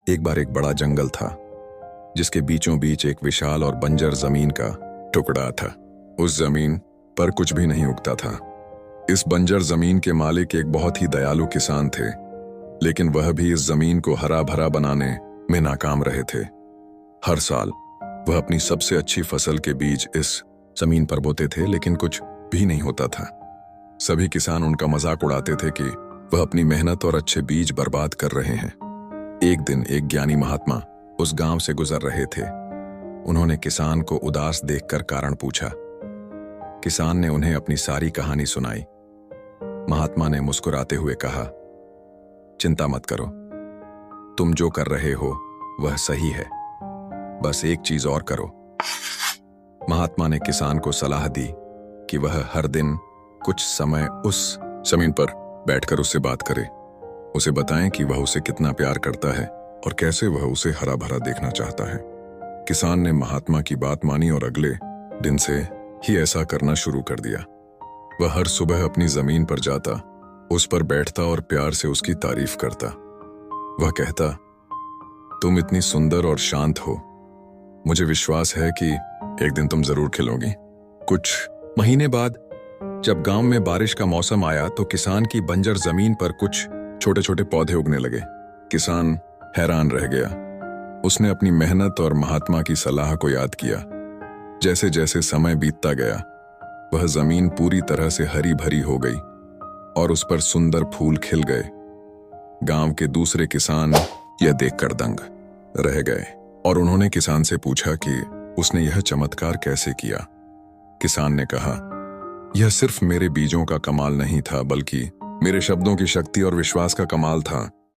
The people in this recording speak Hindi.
एक बार एक बड़ा जंगल था जिसके बीचों बीच एक विशाल और बंजर जमीन का टुकड़ा था। उस जमीन पर कुछ भी नहीं उगता था। इस बंजर जमीन के मालिक एक बहुत ही दयालु किसान थे, लेकिन वह भी इस जमीन को हरा भरा बनाने में नाकाम रहे थे। हर साल वह अपनी सबसे अच्छी फसल के बीज इस जमीन पर बोते थे, लेकिन कुछ भी नहीं होता था। सभी किसान उनका मजाक उड़ाते थे कि वह अपनी मेहनत और अच्छे बीज बर्बाद कर रहे हैं। एक दिन एक ज्ञानी महात्मा उस गांव से गुजर रहे थे। उन्होंने किसान को उदास देखकर कारण पूछा। किसान ने उन्हें अपनी सारी कहानी सुनाई। महात्मा ने मुस्कुराते हुए कहा, चिंता मत करो, तुम जो कर रहे हो वह सही है, बस एक चीज और करो। महात्मा ने किसान को सलाह दी कि वह हर दिन कुछ समय उस जमीन पर बैठकर उससे बात करे। उसे बताएं कि वह उसे कितना प्यार करता है और कैसे वह उसे हरा भरा देखना चाहता है। किसान ने महात्मा की बात मानी और अगले दिन से ही ऐसा करना शुरू कर दिया। वह हर सुबह अपनी जमीन पर जाता, उस पर बैठता और प्यार से उसकी तारीफ करता। वह कहता, तुम इतनी सुंदर और शांत हो, मुझे विश्वास है कि एक दिन तुम जरूर खिलोगी। कुछ महीने बाद जब गांव में बारिश का मौसम आया तो किसान की बंजर जमीन पर कुछ छोटे छोटे पौधे उगने लगे। किसान हैरान रह गया। उसने अपनी मेहनत और महात्मा की सलाह को याद किया। जैसे जैसे समय बीतता गया, वह जमीन पूरी तरह से हरी भरी हो गई और उस पर सुंदर फूल खिल गए। गांव के दूसरे किसान यह देखकर दंग रह गए और उन्होंने किसान से पूछा कि उसने यह चमत्कार कैसे किया। किसान ने कहा, यह सिर्फ मेरे बीजों का कमाल नहीं था, बल्कि मेरे शब्दों की शक्ति और विश्वास का कमाल था।